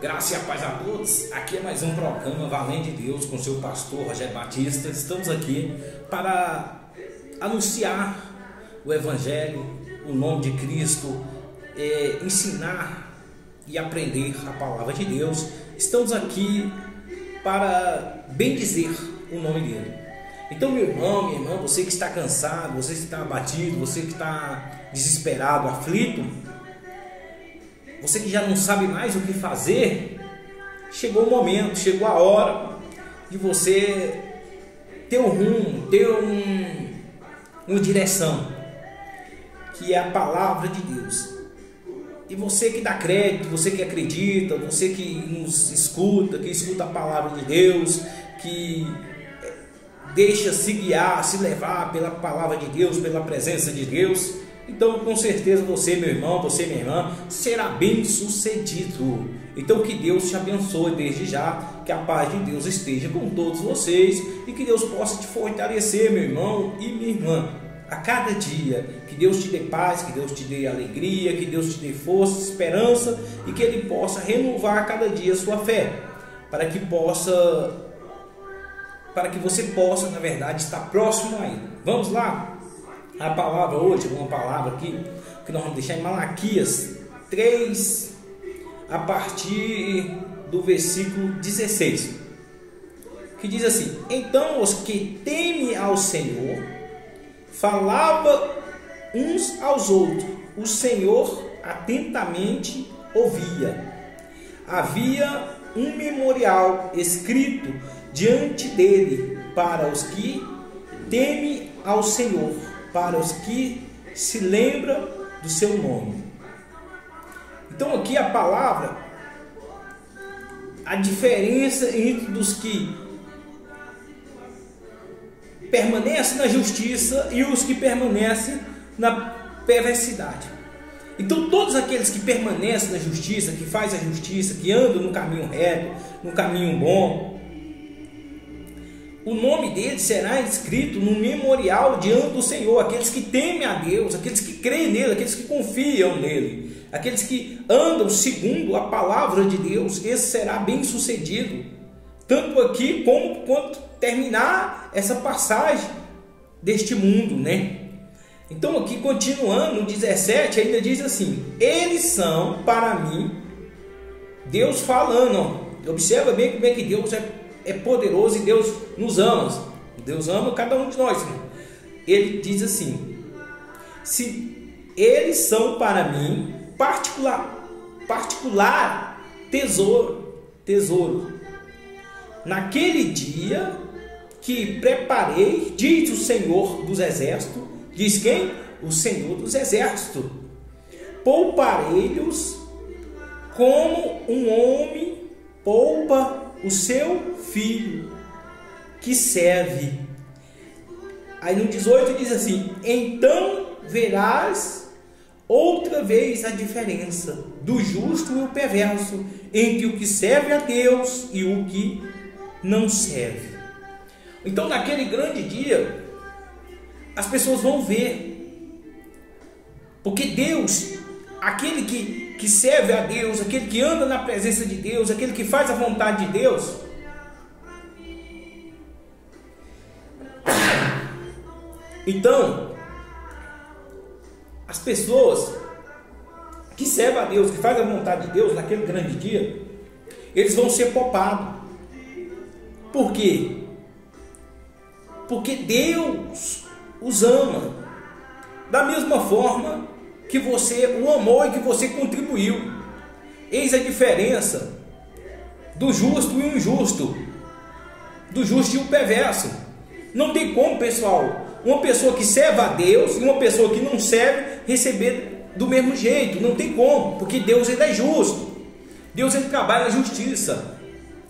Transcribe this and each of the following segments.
Graça e a paz a todos. Aqui é mais um programa Valente de Deus com seu pastor Rogério Batista. Estamos aqui para anunciar o Evangelho, o nome de Cristo, ensinar e aprender a palavra de Deus. Estamos aqui para bendizer o nome dele. Então, meu irmão, minha irmã, você que está cansado, você que está abatido, você que está desesperado, aflito, você que já não sabe mais o que fazer, chegou o momento, chegou a hora de você ter um rumo, ter uma direção, que é a palavra de Deus. E você que dá crédito, você que acredita, você que nos escuta, que escuta a palavra de Deus, que deixa se guiar, se levar pela palavra de Deus, pela presença de Deus, então com certeza você, meu irmão, você, minha irmã, será bem sucedido. Então que Deus te abençoe desde já, que a paz de Deus esteja com todos vocês e que Deus possa te fortalecer, meu irmão e minha irmã, a cada dia. Que Deus te dê paz, que Deus te dê alegria, que Deus te dê força, esperança e que Ele possa renovar a cada dia a sua fé, para que você possa, na verdade, estar próximo a Ele. Vamos lá? A palavra hoje, uma palavra aqui, que nós vamos deixar em Malaquias 3, a partir do versículo 16, que diz assim: Então os que temem ao Senhor falavam uns aos outros, o Senhor atentamente ouvia. Havia um memorial escrito diante dele para os que temem ao Senhor, para os que se lembram do seu nome. Então aqui a palavra, a diferença entre os que permanecem na justiça e os que permanecem na perversidade. Então todos aqueles que permanecem na justiça, que fazem a justiça, que andam no caminho reto, no caminho bom, o nome deles será escrito no memorial diante do Senhor. Aqueles que temem a Deus, aqueles que creem nele, aqueles que confiam nele, aqueles que andam segundo a palavra de Deus, esse será bem sucedido, tanto aqui como quando terminar essa passagem deste mundo, né? Então aqui continuando no 17 ainda diz assim: eles são para mim, Deus falando, ó, observa bem como é que Deus é poderoso e Deus nos ama. Deus ama cada um de nós, né? Ele diz assim: se eles são para mim particular tesouro naquele dia que preparei, diz o Senhor dos exércitos. Diz quem? O Senhor dos exércitos. Pouparei-los como um homem poupa o seu filho que serve. Aí no 18 diz assim: então verás outra vez a diferença do justo e o perverso, entre o que serve a Deus e o que não serve. Então naquele grande dia as pessoas vão ver, porque Deus, aquele que serve a Deus, aquele que anda na presença de Deus, aquele que faz a vontade de Deus, então as pessoas que servem a Deus, que fazem a vontade de Deus, naquele grande dia, eles vão ser poupados. Por quê? Porque Deus os ama da mesma forma que você o amou e que você contribuiu. Eis a diferença do justo e o injusto, do justo e o perverso. Não tem como, pessoal, uma pessoa que serve a Deus e uma pessoa que não serve receber do mesmo jeito. Não tem como, porque Deus ele é justo. Deus ele trabalha na justiça.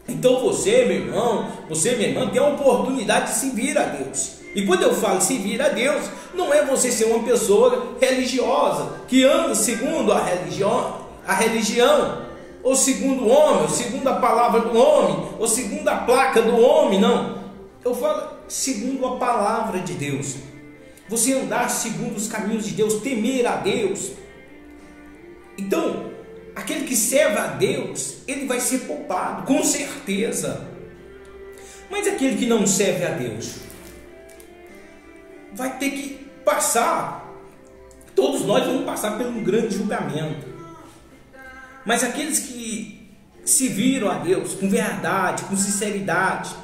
Então você, meu irmão, você, minha irmã, tem a oportunidade de servir a Deus. E quando eu falo servir a Deus, não é você ser uma pessoa religiosa, que anda segundo a religião, ou segundo o homem, ou segundo a palavra do homem, ou segundo a placa do homem, não. Eu falo segundo a palavra de Deus. Você andar segundo os caminhos de Deus, temer a Deus. Então, a aquele que serve a Deus, ele vai ser poupado, com certeza. Mas aquele que não serve a Deus vai ter que passar, todos nós vamos passar por um grande julgamento. Mas aqueles que se viram a Deus com verdade, com sinceridade,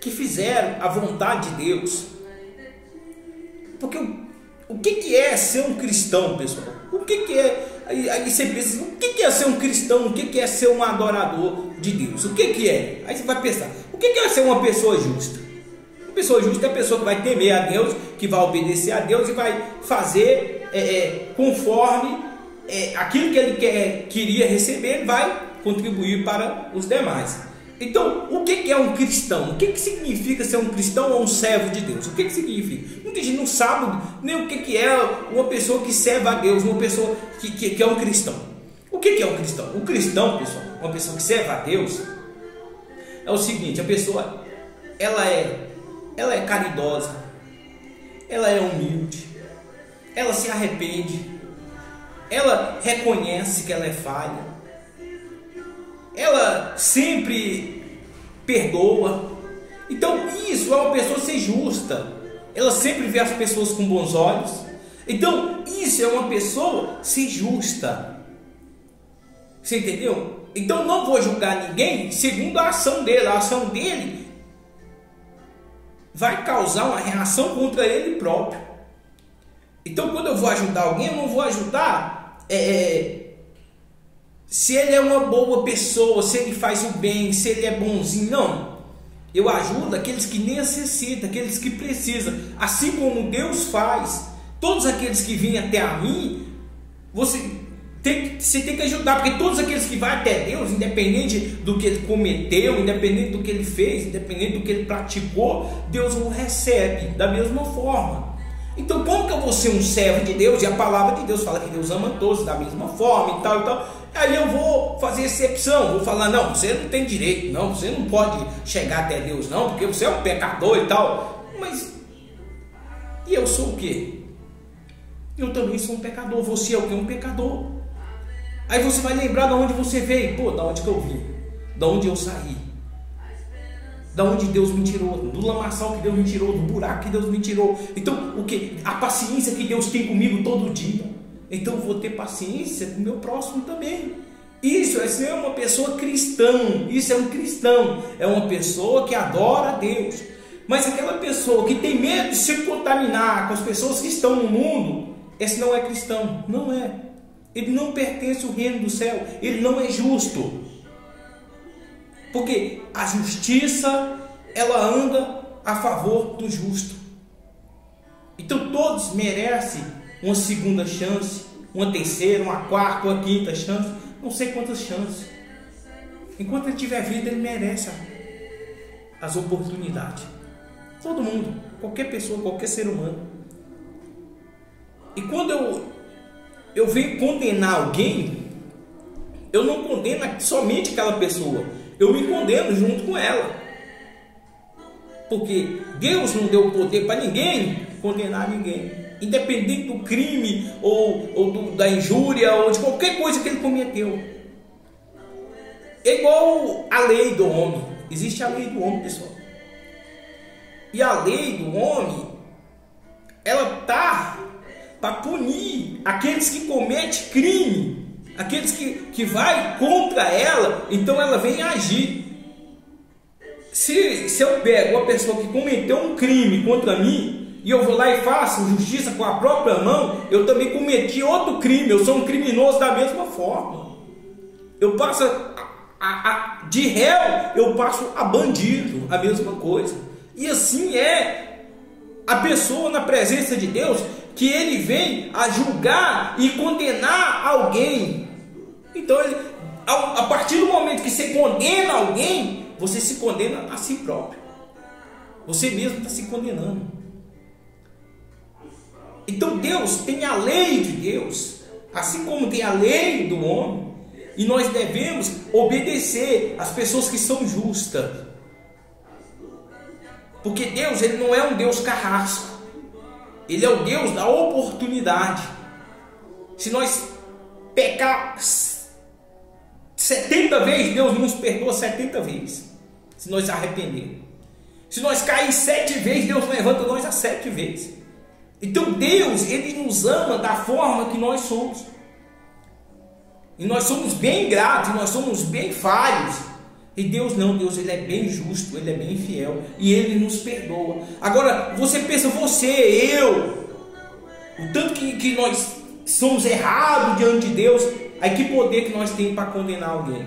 que fizeram a vontade de Deus. Porque o que é ser um cristão, pessoal? O que é? Aí você pensa, o que é ser um cristão? O que é ser um adorador de Deus? O que é? Aí você vai pensar, o que é ser uma pessoa justa? Uma pessoa justa é a pessoa que vai temer a Deus, que vai obedecer a Deus e vai fazer conforme aquilo que ele queria receber, ele vai contribuir para os demais. Então, o que é um cristão? O que significa ser um cristão ou um servo de Deus? O que significa? Muita gente não sabe nem o que é uma pessoa que serve a Deus, uma pessoa que é um cristão. O que é um cristão? O cristão, pessoal, uma pessoa que serve a Deus, é o seguinte: a pessoa, ela é caridosa, ela é humilde, ela se arrepende, ela reconhece que ela é falha, ela sempre perdoa. Então isso é uma pessoa ser justa, ela sempre vê as pessoas com bons olhos. Então isso é uma pessoa ser justa. Você entendeu? Então não vou julgar ninguém segundo a ação dele. A ação dele vai causar uma reação contra ele próprio. Então quando eu vou ajudar alguém, eu não vou ajudar se ele é uma boa pessoa, se ele faz o bem, se ele é bonzinho. Não, eu ajudo aqueles que necessitam, aqueles que precisam, assim como Deus faz. Todos aqueles que vêm até a mim, você tem que ajudar, porque todos aqueles que vão até Deus, independente do que ele cometeu, independente do que ele fez, independente do que ele praticou, Deus o recebe da mesma forma. Então como que eu vou ser um servo de Deus? E a palavra de Deus fala que Deus ama todos da mesma forma e tal e tal. Aí eu vou fazer exceção, vou falar, não, você não tem direito, não, você não pode chegar até Deus não, porque você é um pecador e tal. Mas e eu sou o quê? Eu também sou um pecador. Você é o quê? Um pecador. Aí você vai lembrar de onde você veio. Pô, da onde que eu vim? Da onde eu saí? Da onde Deus me tirou? Do lamaçal que Deus me tirou, do buraco que Deus me tirou. Então, o que? A paciência que Deus tem comigo todo dia. Então eu vou ter paciência com o meu próximo também. Isso é ser uma pessoa cristã. Isso é um cristão. É uma pessoa que adora a Deus. Mas aquela pessoa que tem medo de se contaminar com as pessoas que estão no mundo, esse não é cristão. Não é. Ele não pertence ao reino do céu. Ele não é justo. Porque a justiça, ela anda a favor do justo. Então todos merecem uma segunda chance, uma terceira, uma quarta, uma quinta chance, não sei quantas chances. Enquanto ele tiver vida, ele merece as oportunidades. Todo mundo, qualquer pessoa, qualquer ser humano. E quando eu venho condenar alguém, eu não condeno somente aquela pessoa, eu me condeno junto com ela. Porque Deus não deu poder para ninguém condenar ninguém, independente do crime ou da injúria ou de qualquer coisa que ele cometeu. É igual a lei do homem. Existe a lei do homem, pessoal. E a lei do homem, ela está para punir aqueles que cometem crime, aqueles que vai contra ela. Então ela vem agir. Se eu pego uma pessoa que cometeu um crime contra mim e eu vou lá e faço justiça com a própria mão, eu também cometi outro crime. Eu sou um criminoso da mesma forma. Eu passo de réu, eu passo a bandido, a mesma coisa. E assim é a pessoa na presença de Deus, que ele vem a julgar e condenar alguém. Então a partir do momento que você condena alguém, você se condena a si próprio. Você mesmo está se condenando. Então Deus tem a lei de Deus, assim como tem a lei do homem, e nós devemos obedecer às pessoas que são justas. Porque Deus, ele não é um Deus carrasco. Ele é o Deus da oportunidade. Se nós pecar 70 vezes, Deus nos perdoa 70 vezes, se nós arrependermos. Se nós cair 7 vezes, Deus levanta nós a 7 vezes. Então Deus, Ele nos ama da forma que nós somos. E nós somos bem ingratos, nós somos bem falhos. E Deus não, Deus Ele é bem justo, Ele é bem fiel. E Ele nos perdoa. Agora, você pensa, eu, o tanto que nós somos errados diante de Deus, aí que poder que nós temos para condenar alguém?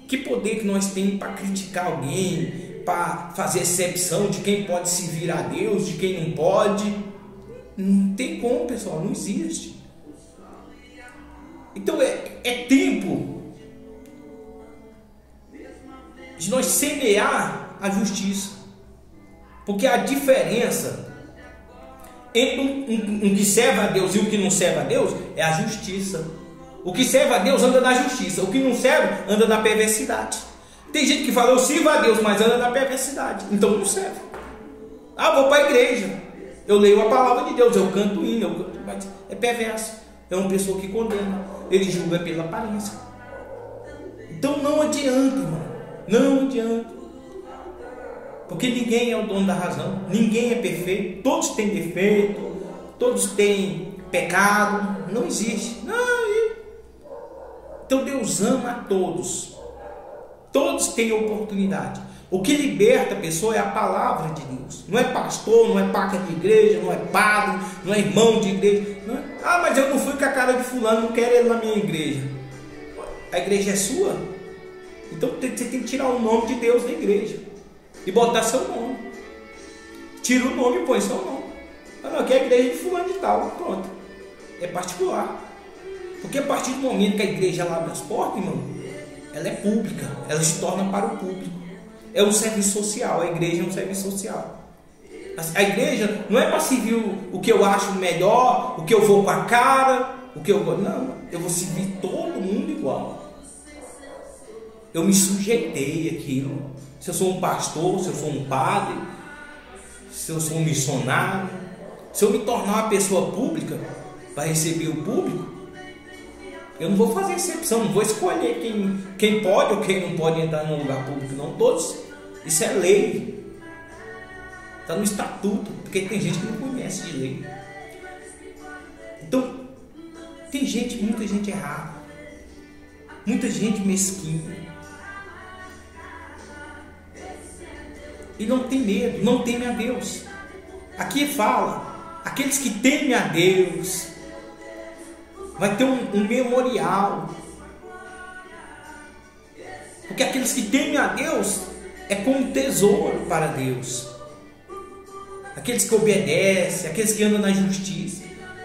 Que poder que nós temos para criticar alguém? Para fazer exceção de quem pode servir a Deus, de quem não pode? Não tem como, pessoal, não existe. Então é tempo de nós semear a justiça, porque a diferença entre um que serve a Deus e o que não serve a Deus é a justiça. O que serve a Deus anda na justiça, o que não serve anda na perversidade. Tem gente que fala, eu sirvo a Deus, mas anda na perversidade, então não serve. Vou para a igreja, eu leio a palavra de Deus, eu canto hino, mas é perverso. É uma pessoa que condena, ele julga pela aparência. Então não adianta, irmão, não adianta. Porque ninguém é o dono da razão, ninguém é perfeito, todos têm defeito, todos têm pecado, não existe. Então Deus ama a todos. Todos têm oportunidade. O que liberta a pessoa é a palavra de Deus. Não é pastor, não é placa de igreja, não é padre, não é irmão de igreja. Não é... mas eu não fui com a cara de fulano, não quero ele na minha igreja. A igreja é sua. Então você tem que tirar o nome de Deus da igreja e botar seu nome. Tira o nome e põe seu nome. Não, aqui é a igreja de fulano de tal. Pronto. É particular. Porque a partir do momento que a igreja abre as portas, irmão, ela é pública, ela se torna para o público. É um serviço social, a igreja é um serviço social. A igreja não é para servir o que eu acho melhor, o que eu vou com a cara, o que eu gosto. Não, eu vou servir todo mundo igual. Eu me sujeitei àquilo. Se eu sou um pastor, se eu sou um padre, se eu sou um missionário, se eu me tornar uma pessoa pública para receber o público, eu não vou fazer exceção, não vou escolher quem pode ou quem não pode entrar num lugar público, não. Todos. Isso é lei. Está no estatuto, porque tem gente que não conhece de lei. Então, tem muita gente errada, muita gente mesquinha. E não tem medo, não teme a Deus. Aqui fala, aqueles que temem a Deus, vai ter um memorial. Porque aqueles que temem a Deus é como um tesouro para Deus. Aqueles que obedecem, aqueles que andam na justiça.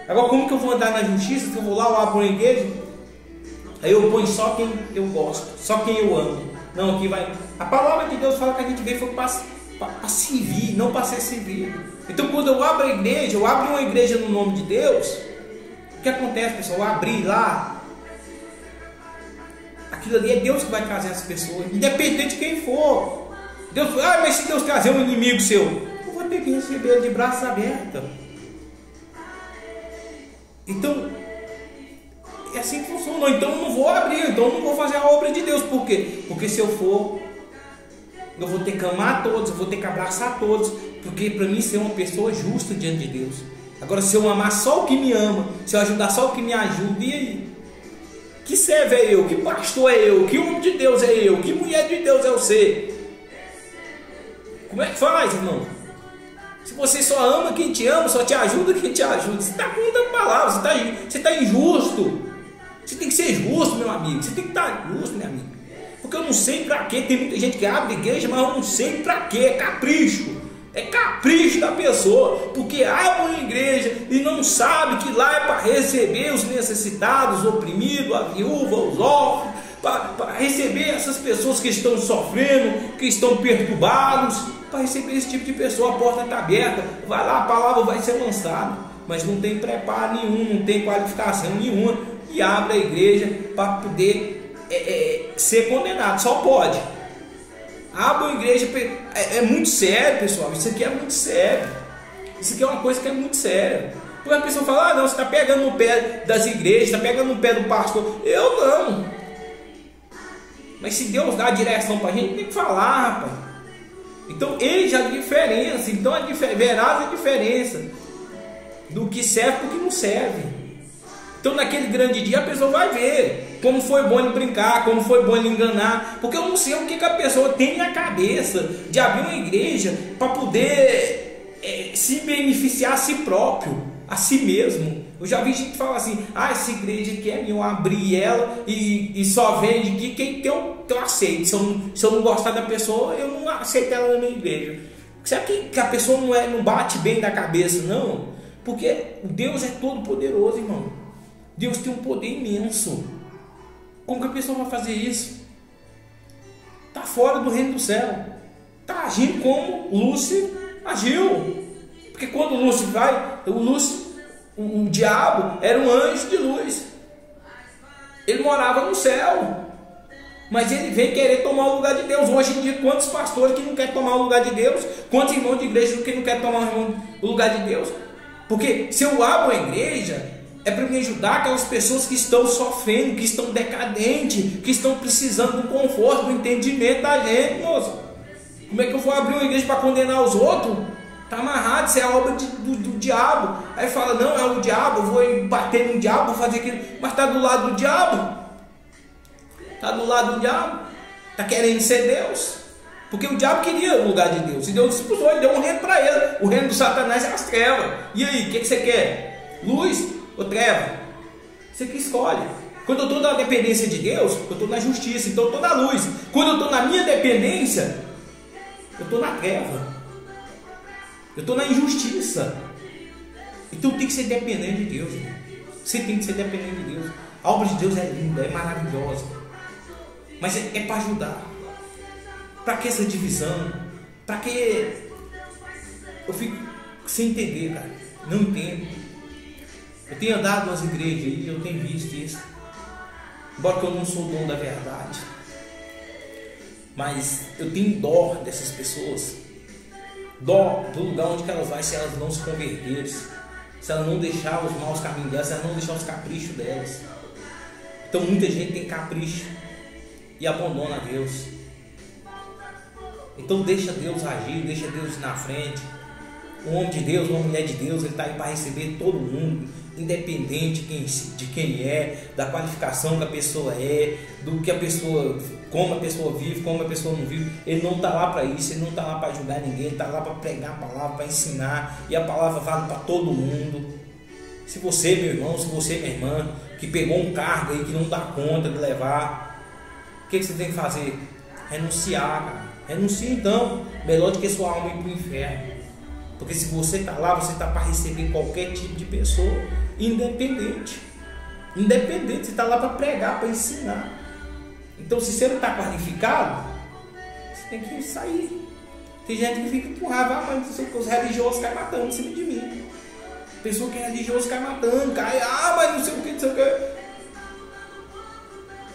Agora, como que eu vou andar na justiça? Se eu vou lá, eu abro uma igreja, aí eu ponho só quem eu gosto, só quem eu amo. Não, aqui vai. A palavra de Deus fala que a gente veio para servir, não para ser servido. Então, quando eu abro a igreja, eu abro uma igreja no nome de Deus. O que acontece, pessoal? Eu abri lá, aquilo ali é Deus que vai trazer as pessoas, independente de quem for. Deus, mas se Deus trazer um inimigo seu, eu vou ter que receber ele de braços abertos. Então, é assim que funciona. Então eu não vou abrir, então eu não vou fazer a obra de Deus. Por quê? Porque se eu for, eu vou ter que amar todos, eu vou ter que abraçar todos, porque para mim ser uma pessoa justa diante de Deus. Agora, se eu amar só o que me ama, se eu ajudar só o que me ajuda, e aí? Que servo é eu? Que pastor é eu? Que homem de Deus é eu? Que mulher de Deus é você? Como é que faz, irmão? Se você só ama quem te ama, só te ajuda quem te ajuda, você está com muita palavra, você está injusto. Você tem que ser justo, meu amigo. Você tem que estar justo, meu amigo. Porque eu não sei para quê. Tem muita gente que abre igreja, mas eu não sei para quê. É capricho. É capricho da pessoa. Porque abre uma igreja e não sabe que lá é para receber os necessitados, os oprimidos, a viúva, os órfãos, para receber essas pessoas que estão sofrendo, que estão perturbados. Para receber esse tipo de pessoa, a porta está aberta. Vai lá, a palavra vai ser lançada. Mas não tem preparo nenhum, não tem qualificação nenhuma. E abre a igreja para poder ser condenado. Só pode. Abre a igreja. É muito sério, pessoal. Isso aqui é muito sério. Isso aqui é uma coisa que é muito séria. Porque a pessoa fala, ah não, você está pegando no pé das igrejas, está pegando no pé do pastor. Eu não. Mas se Deus dá a direção para a gente, tem que falar, rapaz. Então ele já diferença. Então verás a diferença do que serve para o que não serve. Então naquele grande dia a pessoa vai ver como foi bom ele brincar, como foi bom ele enganar. Porque eu não sei o que a pessoa tem na cabeça de abrir uma igreja para poder se beneficiar a si próprio, a si mesmo. Eu já vi gente falar assim, ah, essa igreja aqui é minha, eu abri ela e só vende aqui quem tem eu aceito. Se eu não gostar da pessoa, eu não aceito ela na minha igreja. Será que a pessoa não bate bem da cabeça, não? Porque Deus é todo poderoso, irmão. Deus tem um poder imenso. Como que a pessoa vai fazer isso? Está fora do reino do céu. Está agindo como Lúcifer agiu. Porque quando Lúcifer vai, o diabo era um anjo de luz. Ele morava no céu. Mas ele vem querer tomar o lugar de Deus. Hoje em dia, quantos pastores que não querem tomar o lugar de Deus? Quantos irmãos de igreja que não querem tomar o lugar de Deus? Porque se eu abro a igreja, é para me ajudar aquelas pessoas que estão sofrendo, que estão decadentes, que estão precisando do conforto, do entendimento da gente, moço. Como é que eu vou abrir uma igreja para condenar os outros? Está amarrado, isso é a obra do diabo. Aí fala, não, é o diabo, eu vou bater no diabo, vou fazer aquilo. Mas está do lado do diabo. Está do lado do diabo. Está querendo ser Deus. Porque o diabo queria o lugar de Deus. E Deus expulsou, ele deu um reino para ele. O reino do Satanás é as trevas. E aí, o que você quer? Luz ou treva? Você que escolhe. Quando eu estou na dependência de Deus, eu estou na justiça, então eu estou na luz. Quando eu estou na minha dependência, eu estou na treva. Eu estou na injustiça. Então tem que ser dependente de Deus, irmão. Você tem que ser dependente de Deus. A obra de Deus é linda, é maravilhosa. Mas é para ajudar. Para que essa divisão? Para que eu fico sem entender, cara? Não entendo. Eu tenho andado nas igrejas e eu tenho visto isso. Embora que eu não sou o dono da verdade. Mas eu tenho dó dessas pessoas. Dó do lugar onde elas vão se elas não se converterem. Se elas não deixar os maus caminhos delas, se elas não deixar os caprichos delas. Então muita gente tem capricho e abandona Deus. Então deixa Deus agir, deixa Deus ir na frente. Um homem de Deus, uma mulher de Deus, ele está aí para receber todo mundo, independente de quem é, da qualificação que a pessoa é, do que a pessoa, como a pessoa vive, como a pessoa não vive. Ele não está lá para isso, ele não está lá para julgar ninguém, ele está lá para pregar a palavra, para ensinar, e a palavra vale para todo mundo. Se você, meu irmão, se você, minha irmã, que pegou um cargo aí que não dá conta de levar, o que você tem que fazer? Renunciar, cara. Renuncia então, melhor do que sua alma ir para o inferno. Porque se você está lá, você está para receber qualquer tipo de pessoa, independente. Independente, você está lá para pregar, para ensinar. Então, se você não está qualificado, você tem que sair. Tem gente que fica com raiva, mas os religiosos caem matando em cima de mim. Pessoa que é religiosa cai matando, cai, mas não sei o que, não sei o que.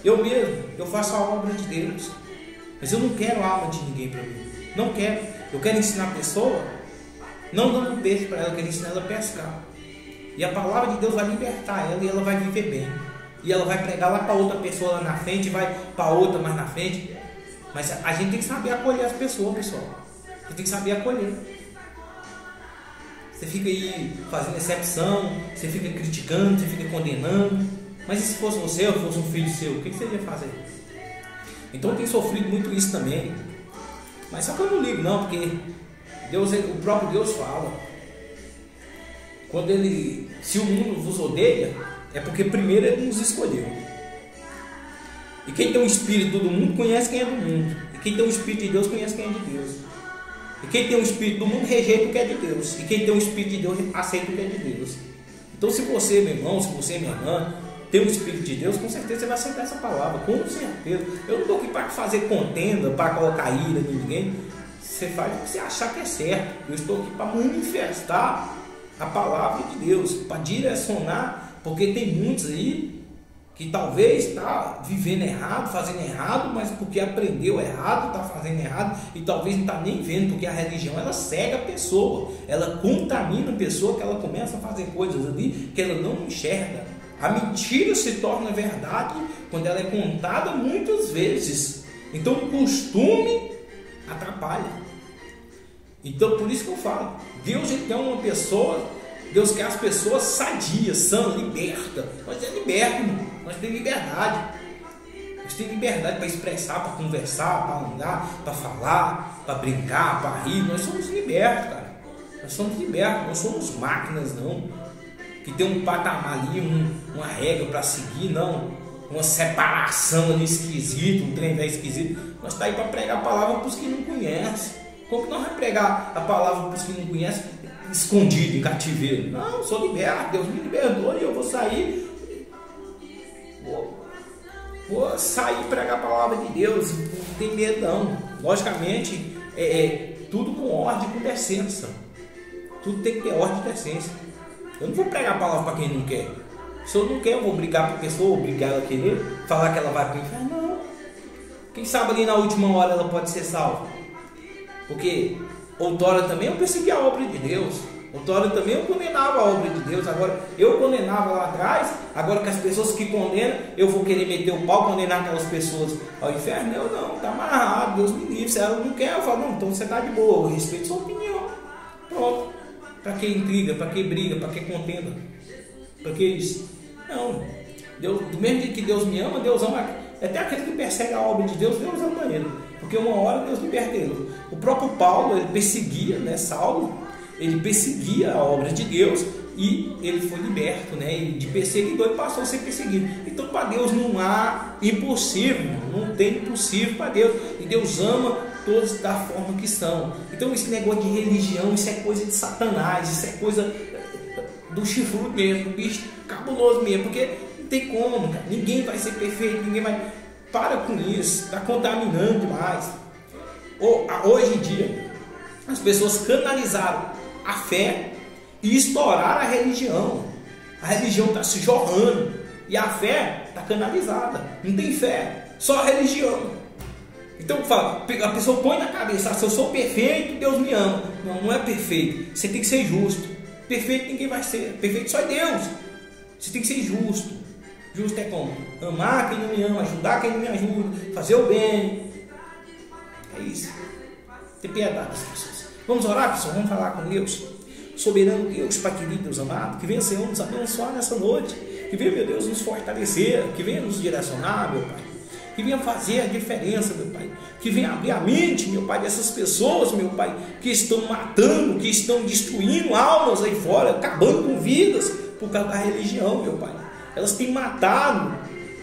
Eu mesmo, eu faço a obra de Deus. Mas eu não quero a alma de ninguém para mim. Não quero. Eu quero ensinar a pessoa, não dando peixe para ela, eu quero ensinar ela a pescar. E a palavra de Deus vai libertar ela e ela vai viver bem. E ela vai pregar lá para outra pessoa lá na frente, vai para outra mais na frente. Mas a gente tem que saber acolher as pessoas, pessoal. Você tem que saber acolher. Você fica aí fazendo exceção, você fica criticando, você fica condenando. Mas e se fosse você ou fosse um filho seu, o que você ia fazer? Então eu tenho sofrido muito isso também. Mas só que eu não ligo não, porque Deus, o próprio Deus fala. Quando ele, se o mundo vos odeia, é porque primeiro ele nos escolheu. E quem tem o espírito do mundo conhece quem é do mundo. E quem tem o espírito de Deus conhece quem é de Deus. E quem tem o espírito do mundo rejeita o que é de Deus. E quem tem o espírito de Deus aceita o que é de Deus. Então se você, meu irmão, se você, minha irmã, tem o Espírito de Deus, com certeza você vai aceitar essa palavra, com certeza. Eu não estou aqui para fazer contenda, para colocar ira em ninguém. Você faz o que você achar que é certo. Eu estou aqui para manifestar a palavra de Deus, para direcionar, porque tem muitos aí que talvez está vivendo errado, fazendo errado, mas porque aprendeu errado, está fazendo errado, e talvez não está nem vendo, porque a religião ela cega a pessoa, ela contamina a pessoa, que ela começa a fazer coisas ali que ela não enxerga. A mentira se torna verdade quando ela é contada muitas vezes. Então o costume atrapalha. Então por isso que eu falo, Deus ele quer uma pessoa, Deus quer as pessoas sadias, sãs, libertas. Nós é liberto, nós temos liberdade. Nós temos liberdade para expressar, para conversar, para andar, para falar, para brincar, para rir. Nós somos libertos, cara. Nós somos libertos, não somos máquinas, não. Que tem um patamar ali, uma regra para seguir, não. Uma separação ali esquisita, um trem velho esquisito. Nós estamos aí para pregar a palavra para os que não conhecem. Como que nós vamos pregar a palavra para os que não conhecem? Escondido, em cativeiro. Não, eu sou liberto, Deus me libertou e eu vou sair. Vou sair e pregar a palavra de Deus. Não tem medo não. Logicamente, tudo com ordem e com decência. Tudo tem que ter ordem e decência. Eu não vou pregar a palavra para quem não quer. Se eu não quer, eu vou brigar para a pessoa, obrigar ela a querer, falar que ela vai para o inferno. Não. Quem sabe ali na última hora ela pode ser salva. Porque outrora também eu persegui a obra de Deus. Outrora também eu condenava a obra de Deus. Agora eu condenava lá atrás. Agora que as pessoas que condenam, eu vou querer meter o pau, condenar aquelas pessoas ao inferno? Eu não, está amarrado, Deus me livre. Se ela não quer, eu falo, não, então você está de boa, eu respeito sua opinião. Pronto. Para que intriga, para que briga, para que contenda? Para que isso? Não. Deus, do mesmo jeito que Deus me ama, Deus ama até aquele que persegue a obra de Deus, Deus ama ele. Porque uma hora Deus liberta ele. O próprio Paulo, ele perseguia, né, Saulo, ele perseguia a obra de Deus e ele foi liberto, né? E de perseguidor ele passou a ser perseguido. Então para Deus não há impossível, não tem impossível para Deus. E Deus ama todos da forma que são. Então esse negócio de religião, isso é coisa de Satanás, isso é coisa do chifrudo mesmo, do bicho cabuloso mesmo, porque não tem como, cara. Ninguém vai ser perfeito, ninguém vai... Para com isso, está contaminando demais. Hoje em dia, as pessoas canalizaram a fé e estouraram a religião. A religião está se jorrando e a fé está canalizada. Não tem fé, só a religião. Então fala, a pessoa põe na cabeça, se eu sou perfeito, Deus me ama. Não, não é perfeito. Você tem que ser justo. Perfeito ninguém vai ser. Perfeito só é Deus. Você tem que ser justo. Justo é como? Amar quem não me ama, ajudar quem não me ajuda, fazer o bem. É isso. Ter piedade das pessoas. Vamos orar, pessoal? Vamos falar com Deus. Soberano Deus, Pai querido, Deus amado, que venha, Senhor, nos abençoar nessa noite. Que venha, meu Deus, nos fortalecer. Que venha nos direcionar, meu Pai. Que venha fazer a diferença, meu Pai. Que venha abrir a mente, meu Pai, dessas pessoas, meu Pai, que estão matando, que estão destruindo almas aí fora, acabando com vidas por causa da religião, meu Pai. Elas têm matado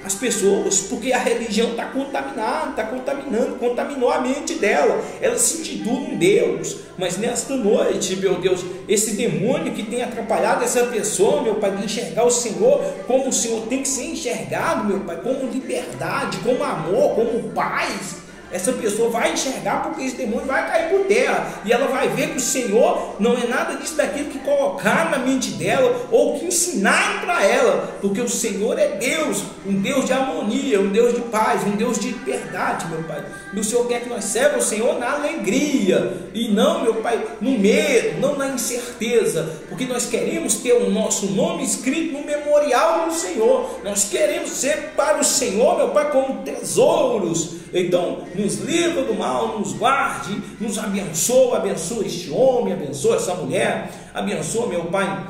as pessoas porque a religião está contaminada, está contaminando, contaminou a mente dela. Ela se intitula um Deus, mas nesta noite, meu Deus, esse demônio que tem atrapalhado essa pessoa, meu Pai, de enxergar o Senhor como o Senhor tem que ser enxergado, meu Pai, como liberdade, como amor, como paz. Essa pessoa vai enxergar porque esse demônio vai cair por terra e ela vai ver que o Senhor não é nada disso daquilo que colocar na mente dela ou que ensinar para ela, porque o Senhor é Deus, um Deus de harmonia, um Deus de paz, um Deus de liberdade, meu Pai. E o Senhor quer que nós servamos o Senhor na alegria e não, meu Pai, no medo, não na incerteza, porque nós queremos ter o nosso nome escrito no memorial do Senhor. Nós queremos ser para o Senhor, meu Pai, como tesouros. Então, nos livra do mal, nos guarde, nos abençoa, abençoa este homem, abençoa essa mulher, abençoa, meu Pai,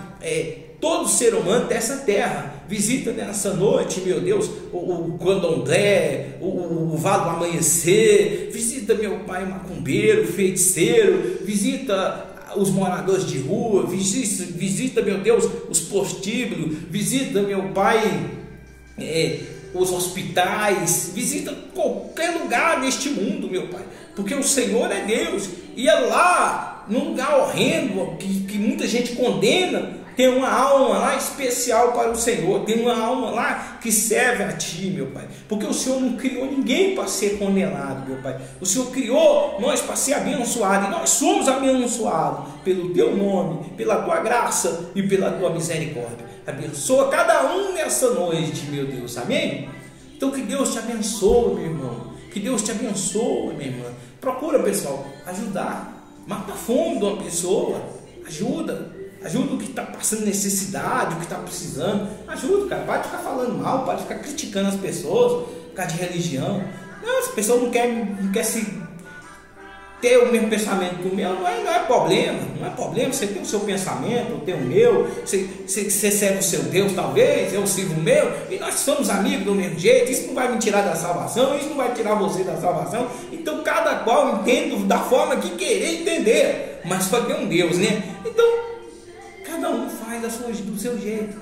todo ser humano dessa terra. Visita nessa noite, meu Deus, o Candomblé, o Vale do Amanhecer, visita, meu Pai, macumbeiro, feiticeiro, visita os moradores de rua, visita, meu Deus, os prostíbulos, visita, meu Pai, os hospitais, visita qualquer lugar neste mundo, meu Pai, porque o Senhor é Deus, e é lá, num lugar horrendo, que muita gente condena, tem uma alma lá especial para o Senhor, tem uma alma lá que serve a Ti, meu Pai, porque o Senhor não criou ninguém para ser condenado, meu Pai. O Senhor criou nós para ser abençoados, e nós somos abençoados pelo Teu nome, pela Tua graça e pela Tua misericórdia. Abençoa cada um nessa noite, meu Deus, amém? Então que Deus te abençoe, meu irmão, que Deus te abençoe, minha irmã. Procura, pessoal, ajudar, mata a fome de uma pessoa, ajuda o que está passando necessidade, o que está precisando, ajuda, cara. Para de ficar falando mal, para de ficar criticando as pessoas por causa de religião. Não, as pessoas não quer se ter o mesmo pensamento que o meu, não é problema, não é problema. Você tem o seu pensamento, eu tenho o meu, você serve o seu Deus, talvez, eu sirvo o meu, e nós somos amigos do mesmo jeito. Isso não vai me tirar da salvação, isso não vai tirar você da salvação. Então cada qual entende da forma que querer entender, mas só tem um Deus, né? Então cada um faz do seu jeito,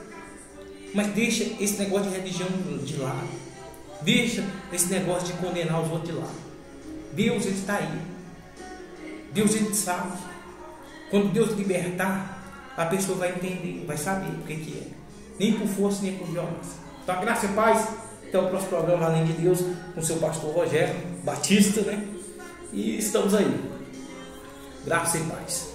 mas deixa esse negócio de religião de lado, deixa esse negócio de condenar os outros de lado. Deus, Ele está aí. Deus, Ele sabe. Quando Deus libertar, a pessoa vai entender, vai saber o que é. Nem por força, nem por violência. Então, graça e paz. Até o próximo programa, Além de Deus, com o seu pastor Rogério Batista, né? E estamos aí. Graça e paz.